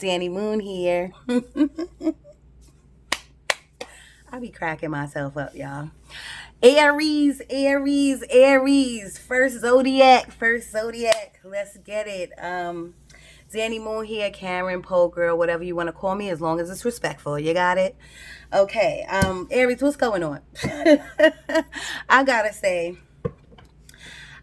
Danny Moon here. I be cracking myself up, y'all. Aries, Aries, Aries. First zodiac. Let's get it. Danny Moon here, Karen, Pole Girl, whatever you want to call me, as long as it's respectful. You got it? Okay. Aries, what's going on? I gotta say,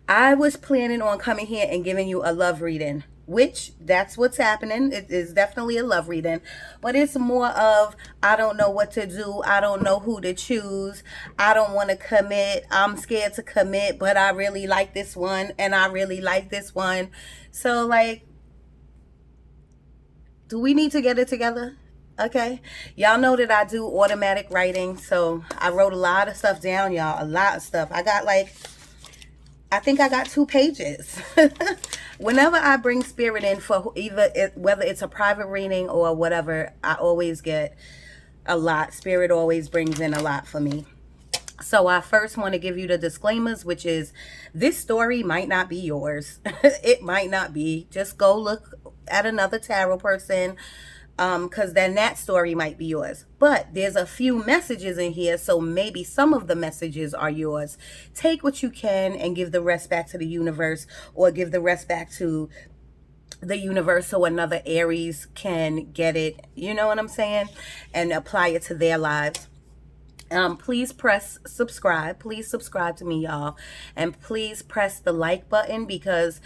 I was planning on coming here and giving you a love reading, which that's what's happening. It is definitely a love reading, but it's more of I don't know what to do. I don't know who to choose. I don't want to commit. I'm scared to commit, but I really like this one and I really like this one. So, like, do we need to get it together? Okay. Y'all know that I do automatic writing, so I wrote a lot of stuff down, y'all. A lot of stuff. I think I got 2 pages. Whenever I bring spirit in for whether it's a private reading or whatever, I always get a lot. Spirit always brings in a lot for me. So I first want to give you the disclaimers, which is this story might not be yours. It might not be. Just go look at another tarot person, because then that story might be yours. But there's a few messages in here, so maybe some of the messages are yours. Take what you can and give the rest back to the universe, or give the rest back to the universe so another Aries can get it, you know what I'm saying, and apply it to their lives. Please press subscribe. Please subscribe to me, y'all. And please press the like button, because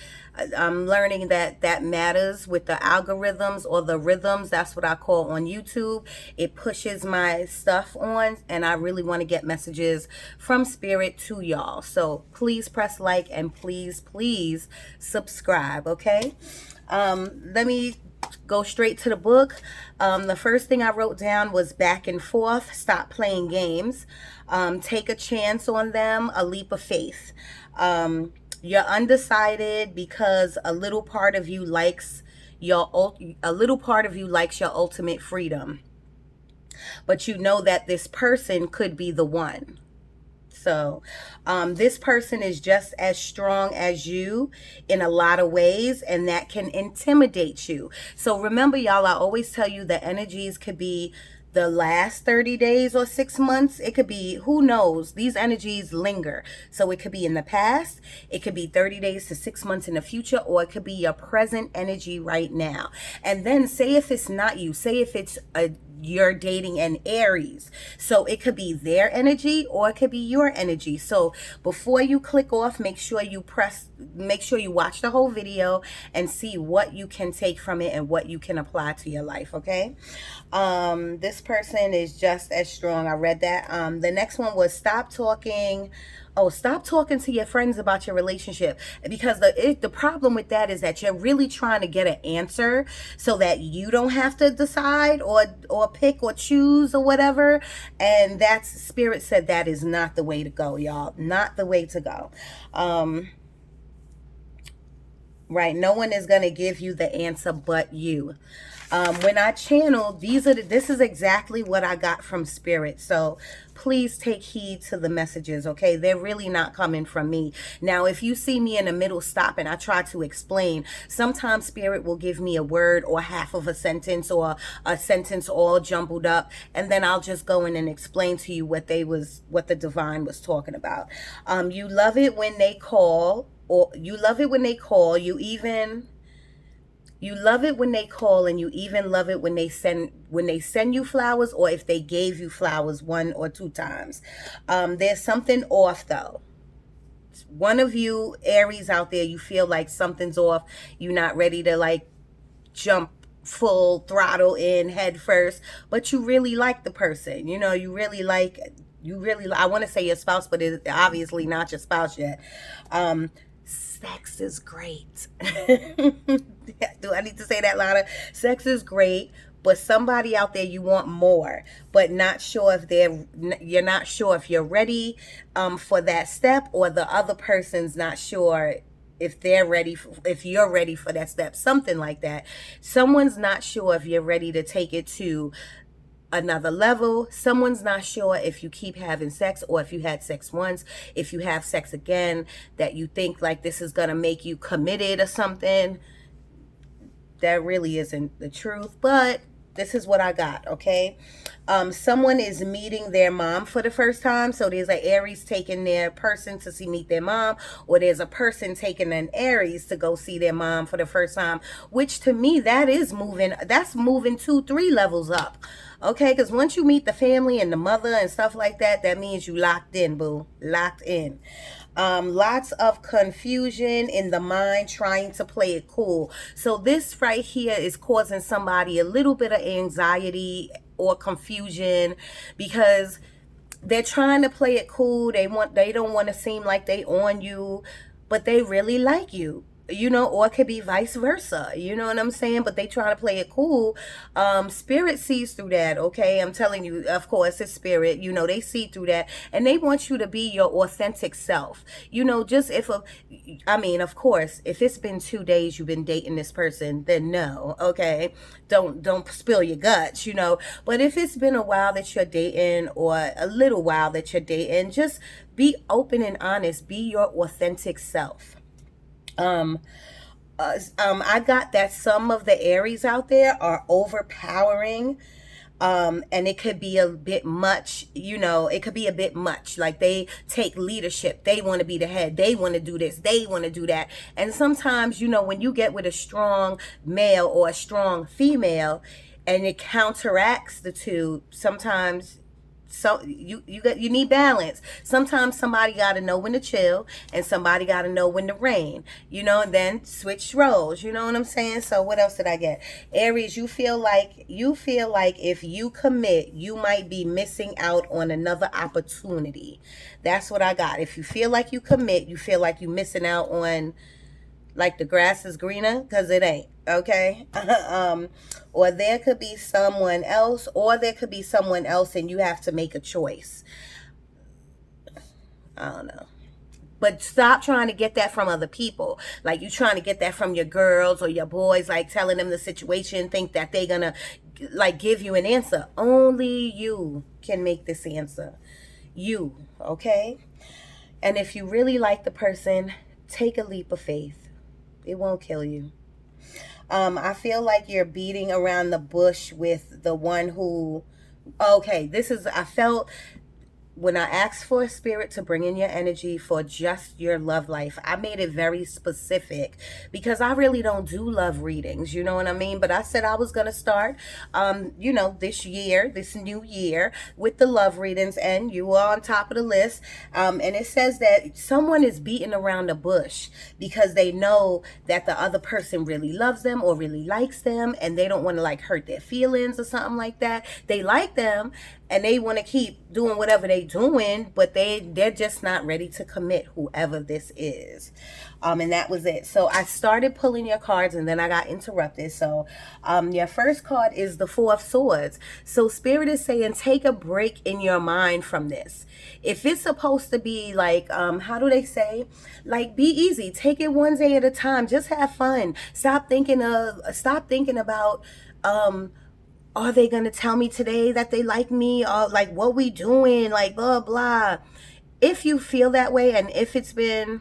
I'm learning that matters with the algorithms, or the rhythms. That's what I call on YouTube. It pushes my stuff on, and I really want to get messages from spirit to y'all. So please press like, and please subscribe, okay? Let me go straight to the book. The first thing I wrote down was back and forth. Stop playing games. Take a chance on them. A leap of faith. You're undecided because a little part of you likes your ultimate freedom, but you know that this person could be the one. So this person is just as strong as you in a lot of ways, and that can intimidate you. So remember, y'all, I always tell you the energies could be the last 30 days or 6 months. It could be, who knows? These energies linger. So it could be in the past. It could be 30 days to 6 months in the future, or it could be your present energy right now. And then say if it's not you, say if it's you're dating an Aries. So it could be their energy, or it could be your energy. So before you click off, make sure you watch the whole video and see what you can take from it and what you can apply to your life, okay? This person is just as strong. I read that. The next one was stop talking to your friends about your relationship, because the problem with that is that you're really trying to get an answer so that you don't have to decide or pick or choose or whatever. And that's, spirit said that is not the way to go, y'all. Not the way to go. Right? No one is going to give you the answer but you. When I channel, this is exactly what I got from spirit. So please take heed to the messages, okay? They're really not coming from me. Now, if you see me in the middle stop and I try to explain, sometimes spirit will give me a word or half of a sentence, or a sentence all jumbled up, and then I'll just go in and explain to you what the divine was talking about. You love it when they call, you love it when they call, you love it when they call, and you even love it when they send you flowers, or if they gave you flowers 1 or 2 times. There's something off though. One of you Aries out there, you feel like something's off. You're not ready to like jump full throttle in head first, but you really like the person. You know, I want to say your spouse, but it's obviously not your spouse yet. Sex is great. Do I need to say that louder? Sex is great, but somebody out there you want more, but not sure if you're not sure if you're ready for that step, or the other person's not sure if they're ready, if you're ready for that step, something like that. Someone's not sure if you're ready to take it to another level. Someone's not sure if you keep having sex, or if you had sex once, if you have sex again, that you think like this is gonna make you committed or something. that really isn't the truth, but this is what I got, okay? Someone is meeting their mom for the first time. So there's an Aries taking their person to see meet their mom, or there's a person taking an Aries to go see their mom for the first time, which to me, that's moving 2, 3 levels up. Okay, because once you meet the family and the mother and stuff like that, that means you locked in, boo. Locked in. Lots of confusion in the mind trying to play it cool. So this right here is causing somebody a little bit of anxiety or confusion because they're trying to play it cool. They don't want to seem like they on you, but they really like you. Or it could be vice versa. You know what I'm saying? But they try to play it cool. Spirit sees through that, okay? I'm telling you, of course, it's spirit. They see through that. And they want you to be your authentic self. Of course, if it's been 2 days you've been dating this person, then no, okay? Don't spill your guts. But if it's been a while that you're dating, or a little while that you're dating, just be open and honest. Be your authentic self. I got that some of the Aries out there are overpowering. And it could be a bit much. It could be a bit much. Like, they take leadership. They want to be the head. They want to do this. They want to do that. And sometimes, when you get with a strong male or a strong female and it counteracts the two, sometimes you need balance. Sometimes somebody got to know when to chill, and somebody got to know when to reign. And then switch roles. You know what I'm saying? So what else did I get? Aries, you feel like if you commit, you might be missing out on another opportunity. That's what I got. If you feel like you commit, you feel like you're missing out on, like, the grass is greener, because it ain't, okay? Or there could be someone else, and you have to make a choice. I don't know. But stop trying to get that from other people. Like, you trying to get that from your girls or your boys, like telling them the situation, think that they gonna, like, give you an answer. Only you can make this answer. You, okay? And if you really like the person, take a leap of faith. It won't kill you. I feel like you're beating around the bush with the one who, okay, I felt when I asked for a spirit to bring in your energy for just your love life, I made it very specific because I really don't do love readings, you know what I mean? But I said I was going to start, this new year with the love readings, and you are on top of the list. And it says that someone is beating around the bush because they know that the other person really loves them or really likes them, and they don't want to, like, hurt their feelings or something like that. They like them, and they want to keep doing whatever they doing, but they're just not ready to commit, whoever this is. And that was it. So I started pulling your cards, and then I got interrupted. So your first card is the Four of Swords. So Spirit is saying, take a break in your mind from this. If it's supposed to be like, how do they say? Like, be easy. Take it one day at a time. Just have fun. Stop thinking about, are they going to tell me today that they like me? Or, like, what we doing? Like, blah, blah. If you feel that way, and if it's been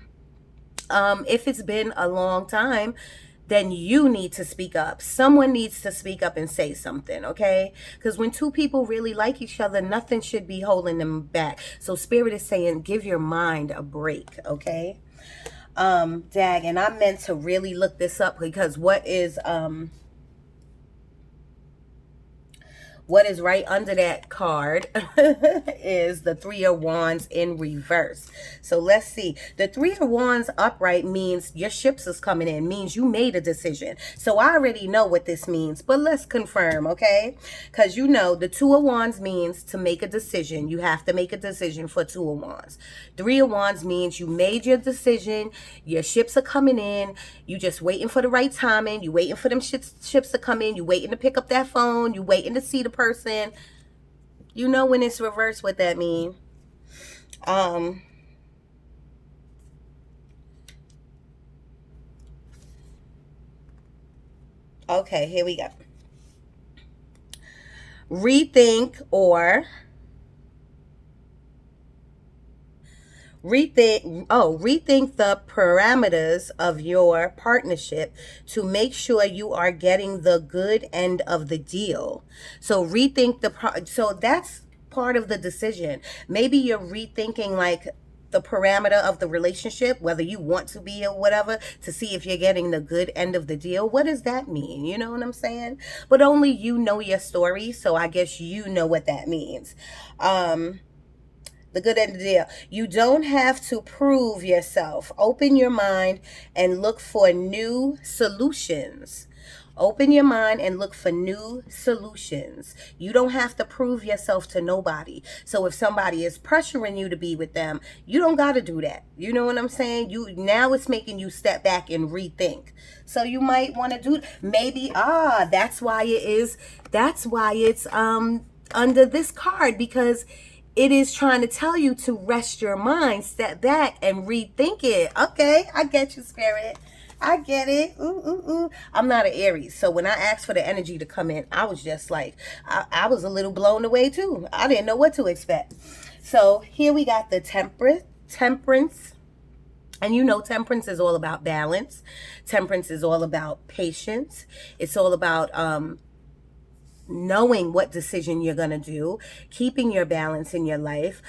a long time, then you need to speak up. Someone needs to speak up and say something, okay? Because when two people really like each other, nothing should be holding them back. So Spirit is saying, give your mind a break, okay? And I meant to really look this up, because what is right under that card is the Three of Wands in reverse. So let's see. The Three of Wands upright means your ships is coming in, means you made a decision. So I already know what this means, but let's confirm, okay? Because the Two of Wands means to make a decision. You have to make a decision for Two of Wands. Three of Wands means you made your decision. Your ships are coming in. You just waiting for the right timing. You waiting for them ships to come in. You waiting to pick up that phone. You waiting to see the person. When it's reversed, what that mean. Okay, here we go. Rethink Rethink the parameters of your partnership to make sure you are getting the good end of the deal. So so that's part of the decision. Maybe you're rethinking like the parameter of the relationship, whether you want to be or whatever, to see if you're getting the good end of the deal. What does that mean? You know what I'm saying? But only you know your story, so I guess you know what that means. The good end of the deal. You don't have to prove yourself. Open your mind and look for new solutions. Open your mind and look for new solutions. You don't have to prove yourself to nobody. So if somebody is pressuring you to be with them, you don't got to do that. You know what I'm saying? You now it's making you step back and rethink. So you might want to do maybe that's why it is. That's why it's under this card, because it is trying to tell you to rest your mind, step back, and rethink it. Okay, I get you, Spirit. I get it. Ooh, ooh, ooh. I'm not an Aries, so when I asked for the energy to come in, I was just like, I was a little blown away too. I didn't know what to expect. So here we got the temperance. And you know, temperance is all about balance. Temperance is all about patience. It's all about knowing what decision you're going to do, keeping your balance in your life,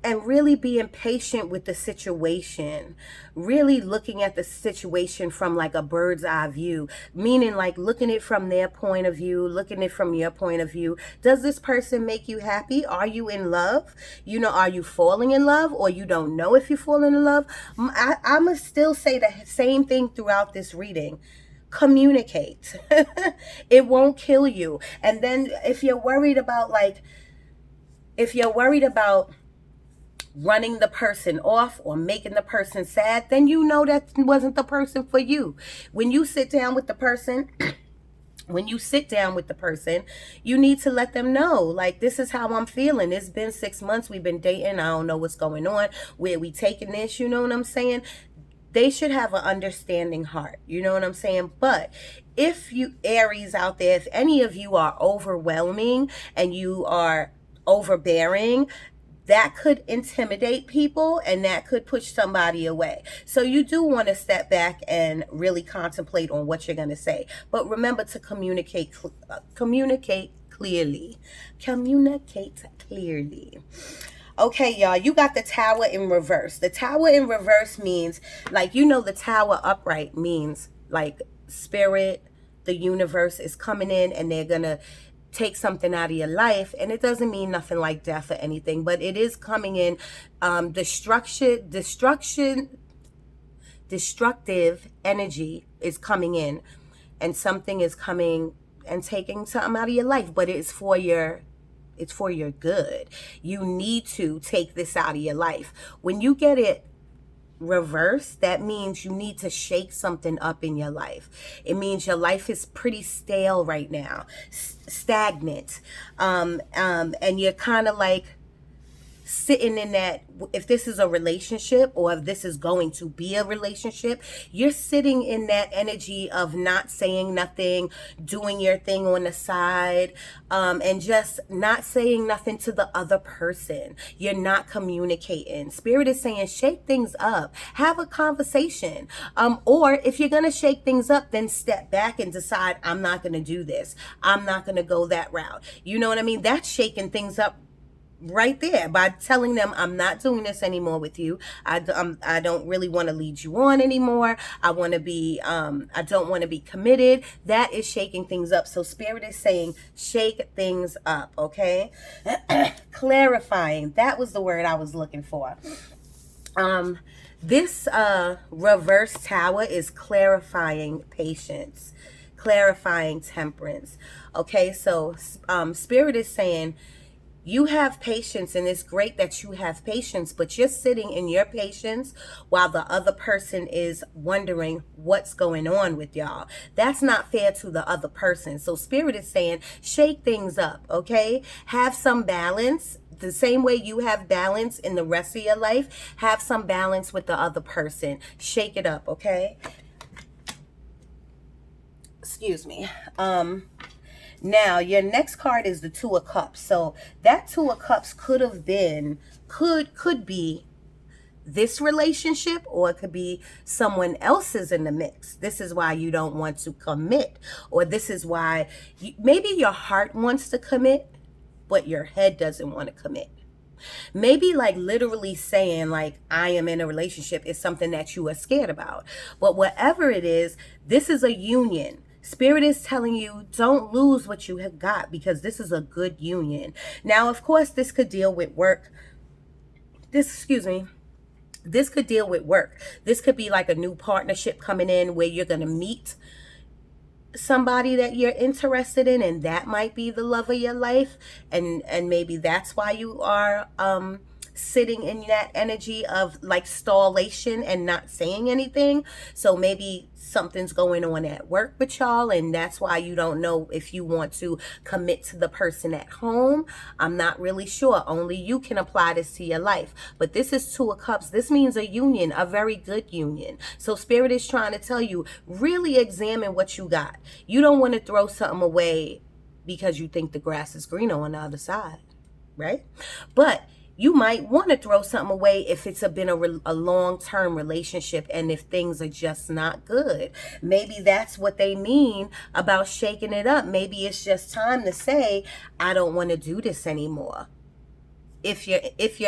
and really being patient with the situation, really looking at the situation from like a bird's eye view, meaning like looking at it from their point of view, looking at it from your point of view. Does this person make you happy? Are you in love? You know, are you falling in love, or you don't know if you're falling in love? I must still say the same thing throughout this reading. Communicate. It won't kill you. And then if you're worried about running the person off or making the person sad, then you know that wasn't the person for you. When you sit down with the person, you need to let them know, like, this is how I'm feeling. It's been 6 months. We've been dating. I don't know what's going on. Where we taking this? You know what I'm saying? They should have an understanding heart. You know what I'm saying? But if you Aries out there, if any of you are overwhelming and you are overbearing, that could intimidate people and that could push somebody away. So you do want to step back and really contemplate on what you're going to say. But remember to communicate clearly. Communicate clearly. Okay, y'all, you got the Tower in reverse. The Tower in reverse means, like, you know, the Tower upright means like spirit, the universe is coming in and they're going to take something out of your life. And it doesn't mean nothing like death or anything, but it is coming in. Destructive energy is coming in, and something is coming and taking something out of your life, but it's for your good. You need to take this out of your life. When you get it reverse, that means you need to shake something up in your life. It means your life is pretty stale right now, stagnant, and you're kind of like sitting in that. If this is a relationship, or if this is going to be a relationship, you're sitting in that energy of not saying nothing, doing your thing on the side, and just not saying nothing to the other person. You're not communicating. Spirit is saying shake things up, have a conversation, or if you're gonna shake things up, then step back and decide, I'm not gonna do this, I'm not gonna go that route. You know what I mean? That's shaking things up right there, by telling them, I'm not doing this anymore with you. I don't really want to lead you on anymore. I want to be I don't want to be committed. That is shaking things up. So Spirit is saying shake things up. Okay. Clarifying, that was the word I was looking for. This reverse Tower is clarifying patience, clarifying temperance. Okay, so Spirit is saying you have patience, and it's great that you have patience, but you're sitting in your patience while the other person is wondering what's going on with y'all. That's not fair to the other person. So Spirit is saying shake things up, okay? Have some balance. The same way you have balance in the rest of your life, have some balance with the other person. Shake it up, okay? Excuse me. Now, your next card is the Two of Cups. So that Two of Cups could have been, could be this relationship, or it could be someone else's in the mix. This is why you don't want to commit, or this is why maybe your heart wants to commit, but your head doesn't want to commit. Maybe like literally saying like I am in a relationship is something that you are scared about. But whatever it is, this is a union. Spirit is telling you don't lose what you have got, because this is a good union. Now, of course, this could deal with work. This could deal with work. This could be like a new partnership coming in where you're going to meet somebody that you're interested in, and that might be the love of your life, and maybe that's why you are sitting in that energy of like stallation and not saying anything. So maybe something's going on at work with y'all, and that's why you don't know if you want to commit to the person at home. I'm not really sure. Only you can apply this to your life. But this is Two of Cups. This means a union, a very good union. So Spirit is trying to tell you, really examine what you got. You don't want to throw something away because you think the grass is greener on the other side, right? But you might want to throw something away if it's been a long-term relationship, and if things are just not good. Maybe that's what they mean about shaking it up. Maybe it's just time to say, I don't want to do this anymore. If you're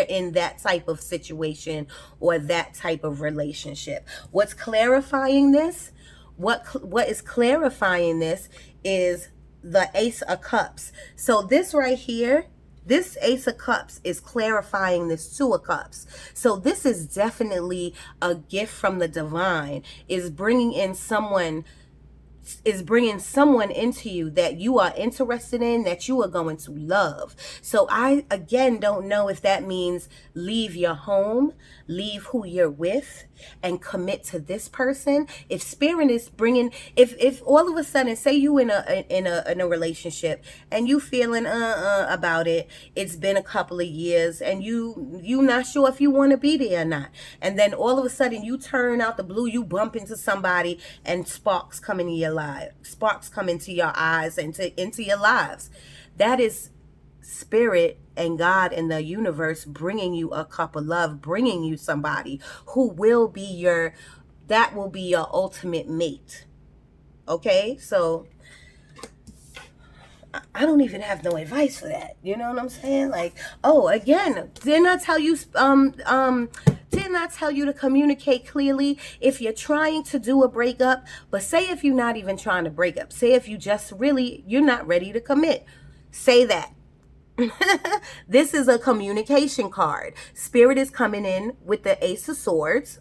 in that type of situation or that type of relationship. What's clarifying this? What is clarifying this is the Ace of Cups. So this right here, this Ace of Cups is clarifying this Two of Cups. So this is definitely a gift from the divine. Is bringing someone into you that you are interested in, that you are going to love. So I, again, don't know if that means leave your home, leave who you're with, and commit to this person. If Spirit is bringing, if all of a sudden, say you in a relationship and you feeling about it, it's been a couple of years and you not sure if you want to be there or not, and then all of a sudden you turn out the blue, you bump into somebody and sparks come into your life, sparks come into your eyes and into your lives. That is Spirit and God and the universe bringing you a cup of love, bringing you somebody who will be your ultimate mate. Okay, so I don't even have no advice for that. You know what I'm saying? Like, oh, again, didn't I tell you to communicate clearly if you're trying to do a breakup? But say if you're not even trying to break up, say if you just really, you're not ready to commit, say that. This is a communication card. Spirit is coming in with the Ace of Swords,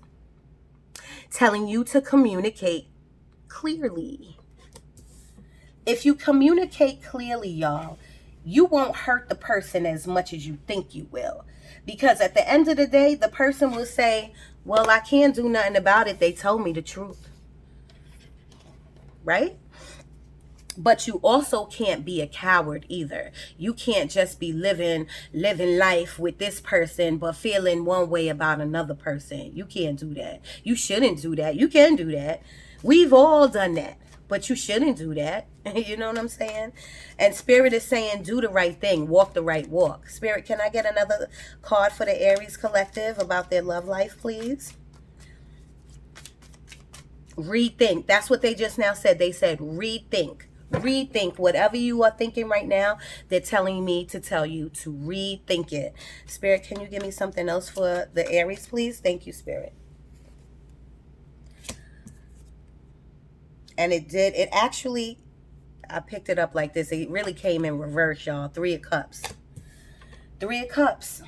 telling you to communicate clearly. If you communicate clearly, y'all, you won't hurt the person as much as you think you will. Because at the end of the day, the person will say, well, I can't do nothing about it. They told me the truth. Right? But you also can't be a coward either. You can't just be living life with this person but feeling one way about another person. You can't do that. You shouldn't do that. You can do that. We've all done that. But you shouldn't do that. You know what I'm saying? And Spirit is saying do the right thing. Walk the right walk. Spirit, can I get another card for the Aries collective about their love life, please? Rethink. That's what they just now said. They said rethink. Rethink whatever you are thinking right now. They're telling me to tell you to rethink it. Spirit, can you give me something else for the Aries, please? Thank you, Spirit. And it actually, I picked it up like this. It really came in reverse, y'all. Three of Cups. Three of Cups.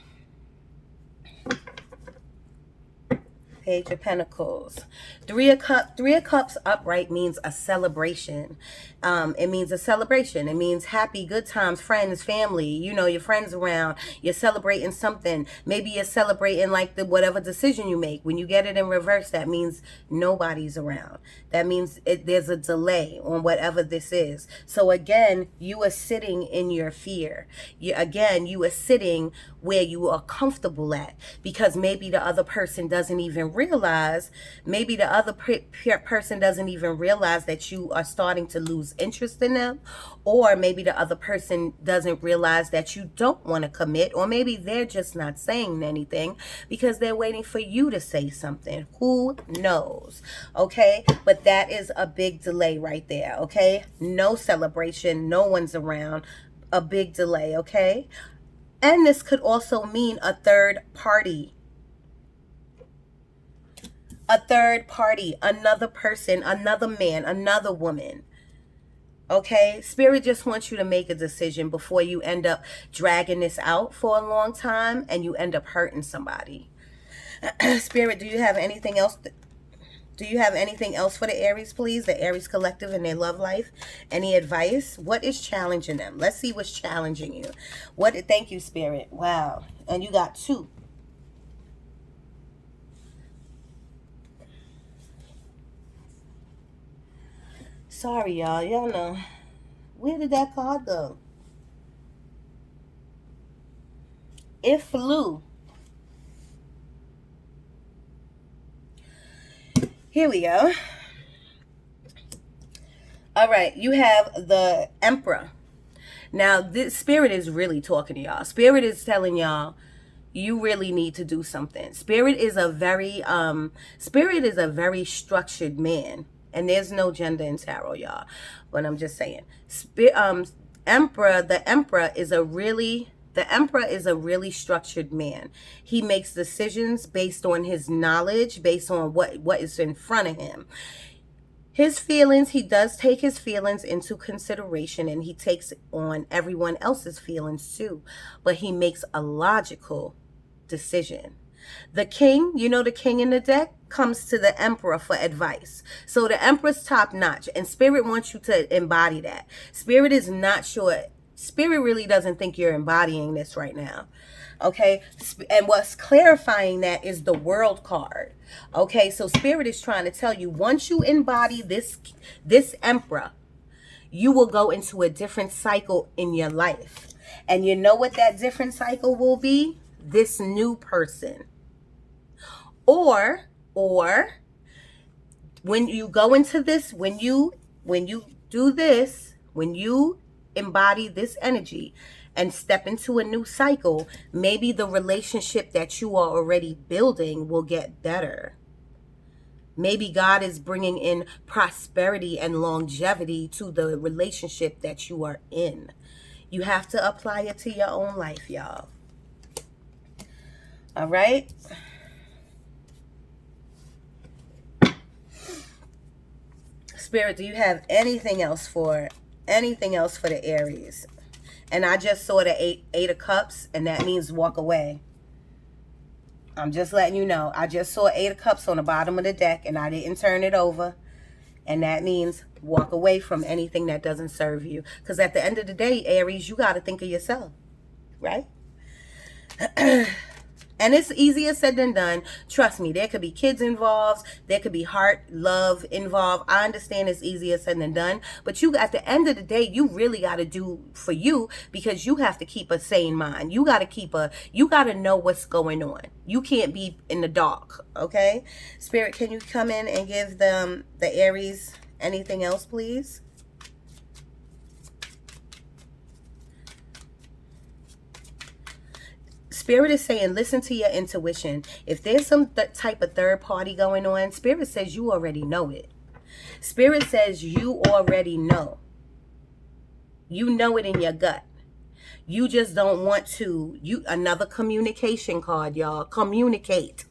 Page of Pentacles. Three of Cups upright means a celebration. It means a celebration. It means happy, good times, friends, family. You know, your friends around. You're celebrating something. Maybe you're celebrating like whatever decision you make. When you get it in reverse, that means nobody's around. That means there's a delay on whatever this is. So again, you are sitting in your fear. You are sitting where you are comfortable at, because maybe the other person doesn't even realize, maybe the other person doesn't even realize that you are starting to lose interest in them, or maybe the other person doesn't realize that you don't want to commit, or maybe they're just not saying anything because they're waiting for you to say something. Who knows? Okay, but that is a big delay right there. Okay, no celebration, no one's around, a big delay. Okay, and this could also mean a third party. A third party, another person, another man, another woman. Okay, Spirit just wants you to make a decision before you end up dragging this out for a long time and you end up hurting somebody. Spirit, do you have anything else? Do you have anything else for the Aries, please? The Aries collective in their love life. Any advice? What is challenging them? Let's see what's challenging you. Thank you, Spirit. Wow. And you got 2. Sorry, y'all. Y'all know. Where did that card go? It flew. Here we go. All right. You have the Emperor. Now, this Spirit is really talking to y'all. Spirit is telling y'all, you really need to do something. Spirit is a very structured man. And there's no gender in tarot, y'all. But I'm just saying. The Emperor is a really structured man. He makes decisions based on his knowledge, based on what is in front of him. His feelings, he does take his feelings into consideration, and he takes on everyone else's feelings too. But he makes a logical decision. The king, the king in the deck, comes to the Emperor for advice. So the Emperor's top notch, and Spirit wants you to embody that. Spirit is not sure. Spirit really doesn't think you're embodying this right now. Okay, and what's clarifying that is the World card. Okay, so Spirit is trying to tell you, once you embody this Emperor, you will go into a different cycle in your life. And you know what that different cycle will be? This new person. Or when you go into this, when you do this, when you embody this energy and step into a new cycle, maybe the relationship that you are already building will get better. Maybe God is bringing in prosperity and longevity to the relationship that you are in. You have to apply it to your own life, y'all. All right? Spirit, do you have anything else for the Aries? And I just saw the eight of cups, and that means walk away. I'm just letting you know. I just saw 8 of cups on the bottom of the deck, and I didn't turn it over. And that means walk away from anything that doesn't serve you. Because at the end of the day, Aries, you got to think of yourself, right? And it's easier said than done. Trust me, there could be kids involved. There could be heart, love involved. I understand it's easier said than done. But at the end of the day, you really got to do for you, because you have to keep a sane mind. You got to know what's going on. You can't be in the dark, okay? Spirit, can you come in and give them, the Aries, anything else, please? Spirit is saying, listen to your intuition. If there's some type of third party going on, Spirit says you already know it. Spirit says you already know. You know it in your gut. You just don't want to. Another communication card, y'all. Communicate.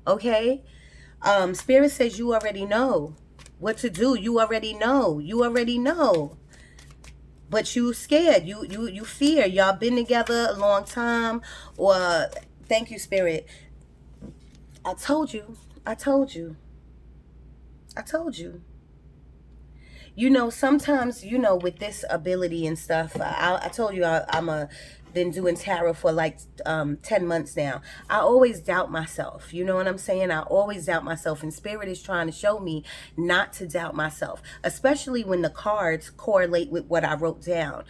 Okay? Spirit says you already know what to do. You already know. You already know. But you scared, you fear. Y'all been together a long time. Or, thank you, Spirit. I told you. Sometimes, with this ability and stuff, I told you I'm a been doing tarot for like 10 months now. I always doubt myself. You know what I'm saying? I always doubt myself. And Spirit is trying to show me not to doubt myself, especially when the cards correlate with what I wrote down.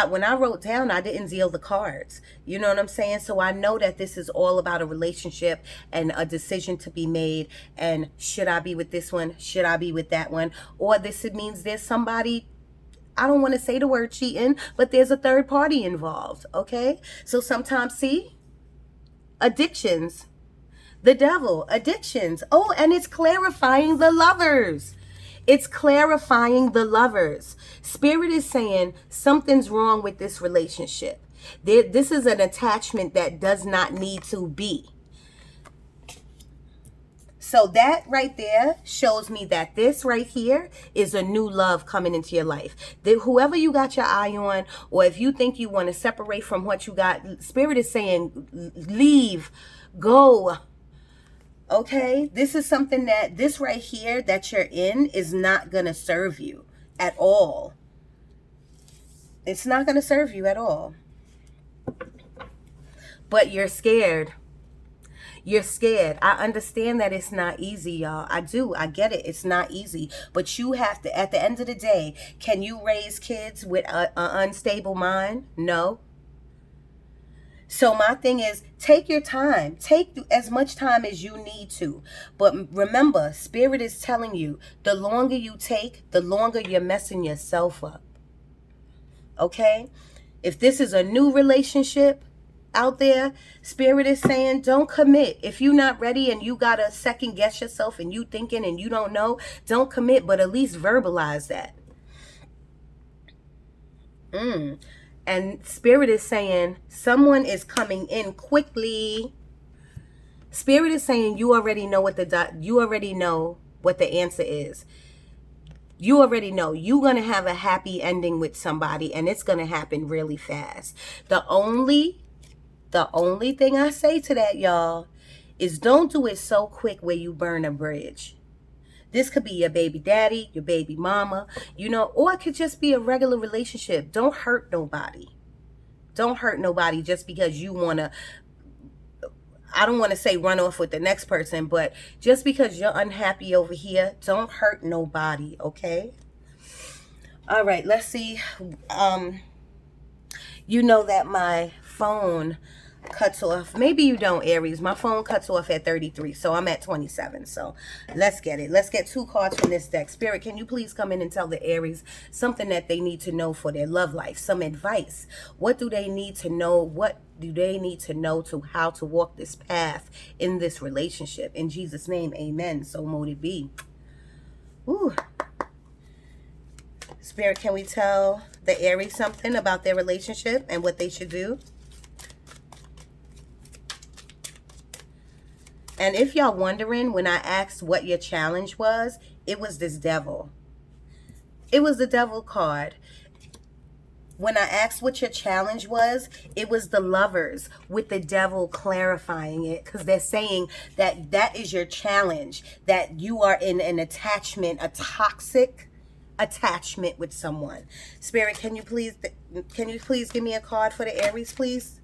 When I wrote down, I didn't deal the cards. You know what I'm saying? So I know that this is all about a relationship and a decision to be made. And should I be with this one? Should I be with that one? Or this means there's somebody, I don't want to say the word cheating, but there's a third party involved, okay? So sometimes, see, addictions, the devil, addictions. Oh, and it's clarifying the lovers. It's clarifying the lovers. Spirit is saying something's wrong with this relationship. This is an attachment that does not need to be. So that right there shows me that this right here is a new love coming into your life. That whoever you got your eye on, or if you think you want to separate from what you got, Spirit is saying, leave, go. Okay? This is something that, this right here that you're in is not going to serve you at all. It's not going to serve you at all. But you're scared. You're scared. I understand that it's not easy, y'all. I do. I get it. It's not easy. But you have to, at the end of the day, can you raise kids with an unstable mind? No. So my thing is, take your time. Take as much time as you need to. But remember, Spirit is telling you, the longer you take, the longer you're messing yourself up. Okay? If this is a new relationship out there, Spirit is saying, don't commit. If you're not ready and you gotta second guess yourself and you thinking and you don't know, don't commit, but at least verbalize that. And Spirit is saying someone is coming in quickly. Spirit is saying you already know what the answer is. You already know you're going to have a happy ending with somebody, and it's going to happen really fast. The only thing I say to that, y'all, is don't do it so quick where you burn a bridge. This could be your baby daddy, your baby mama, you know, or it could just be a regular relationship. Don't hurt nobody. Don't hurt nobody just because you want to, I don't want to say run off with the next person, but just because you're unhappy over here, don't hurt nobody, okay? All right, let's see. You know that my phone cuts off. Maybe you don't, Aries. My phone cuts off at 33, so I'm at 27. So let's get it. Let's get 2 cards from this deck. Spirit, can you please come in and tell the Aries something that they need to know for their love life? Some advice. What do they need to know? What do they need to know to how to walk this path in this relationship? In Jesus' name, amen. So mote it be. Ooh. Spirit, can we tell the Aries something about their relationship and what they should do? And if y'all wondering, when I asked what your challenge was, it was this devil. It was the devil card. When I asked what your challenge was, it was the lovers with the devil clarifying it, because they're saying that that is your challenge, that you are in an attachment, a toxic attachment with someone. Spirit, can you please give me a card for the Aries, please?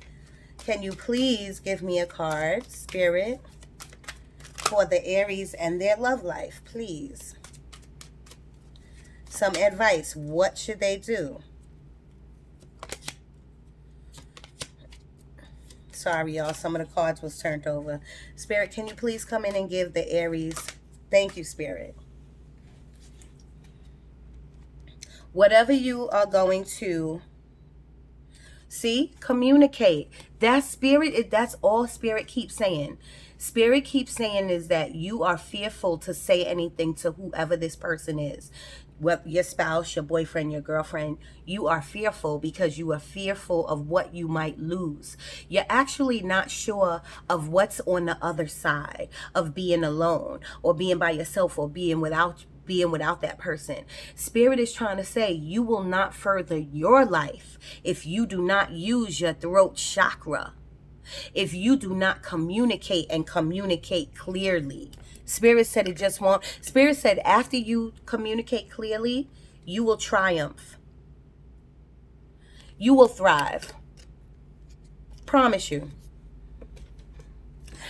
Can you please give me a card, Spirit, for the Aries and their love life, please? Some advice. What should they do? Sorry, y'all. Some of the cards was turned over. Spirit, can you please come in and give the Aries? Thank you, Spirit. Whatever you are going to see, communicate. That's Spirit. That's all Spirit keeps saying. Spirit keeps saying is that you are fearful to say anything to whoever this person is. Whether your spouse, your boyfriend, your girlfriend, you are fearful because you are fearful of what you might lose. You're actually not sure of what's on the other side of being alone or being by yourself or being without that person. Spirit is trying to say you will not further your life if you do not use your throat chakra. If you do not communicate and communicate clearly. Spirit said it just won't. Spirit said after you communicate clearly, you will triumph. You will thrive. Promise you.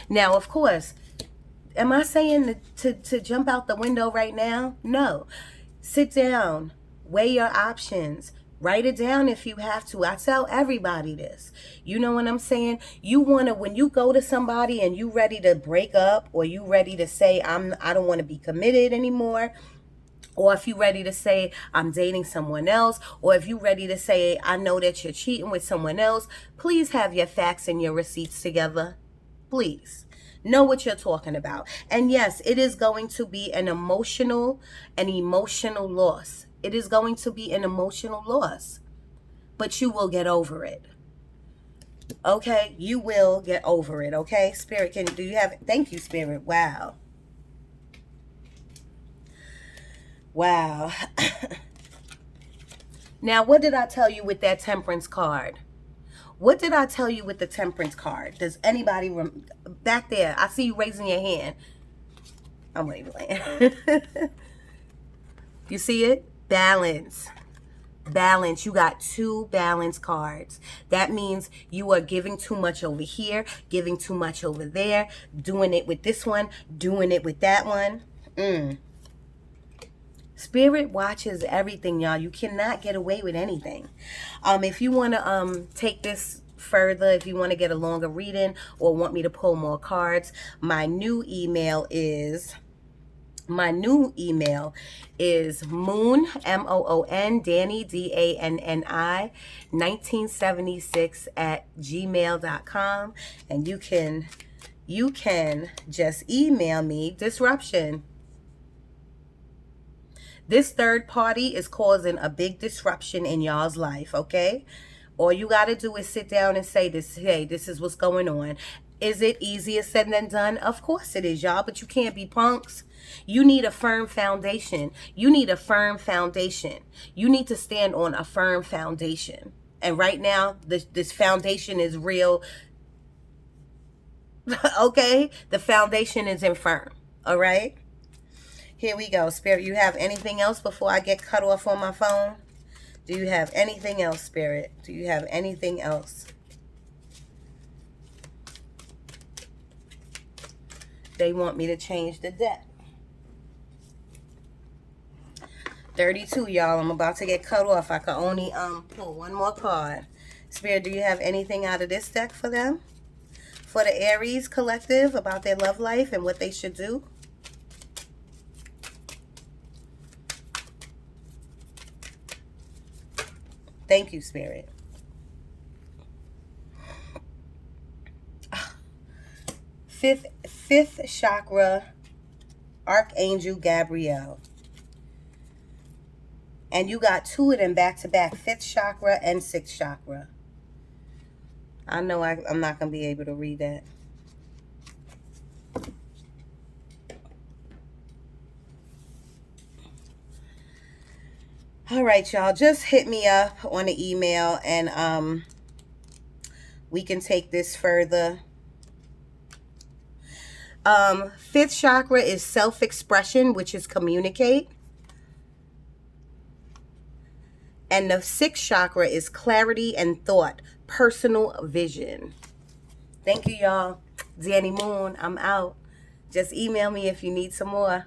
Now, of course, am I saying to jump out the window right now? No. Sit down. Weigh your options. Write it down if you have to. I tell everybody this. You know what I'm saying? You want to, when you go to somebody and you ready to break up, or you ready to say, I don't want to be committed anymore, or if you ready to say, I'm dating someone else, or if you ready to say, I know that you're cheating with someone else, please have your facts and your receipts together. Please know what you're talking about. And yes, it is going to be an emotional loss. It is going to be an emotional loss, but you will get over it. Okay, you will get over it. Okay, Spirit, do you have, thank you, Spirit. Wow. Wow. Now, what did I tell you with that Temperance card? What did I tell you with the Temperance card? Does anybody back there? I see you raising your hand. I'm not even playing. You see it? Balance. Balance. You got 2 balance cards. That means you are giving too much over here, giving too much over there, doing it with this one, doing it with that one. Spirit watches everything, y'all. You cannot get away with anything. If you want to take this further, if you want to get a longer reading or want me to pull more cards, my new email is moon, MOON, Danni, DANNI 1976 @gmail.com, and you can just email me. Disruption. This third party is causing a big disruption in y'all's life, okay? All you got to do is sit down and say this, hey, this is what's going on. Is it easier said than done? Of course it is, y'all, but you can't be punks. You need a firm foundation. You need a firm foundation. You need to stand on a firm foundation. And right now, this foundation is real. Okay? The foundation is infirm, all right? Here we go. Spirit, you have anything else before I get cut off on my phone? Do you have anything else, Spirit? Do you have anything else? They want me to change the deck. 32, y'all. I'm about to get cut off. I can only pull one more card. Spirit, do you have anything out of this deck for them? For the Aries collective, about their love life and what they should do? Thank you, Spirit. Fifth chakra, Archangel Gabriel. And you got 2 of them back to back, 5th chakra and 6th chakra. I know I'm not going to be able to read that. All right, y'all, just hit me up on the email and we can take this further. 5th chakra is self-expression, which is communicate. And the 6th chakra is clarity and thought, personal vision. Thank you, y'all. Danni Moon, I'm out. Just email me if you need some more.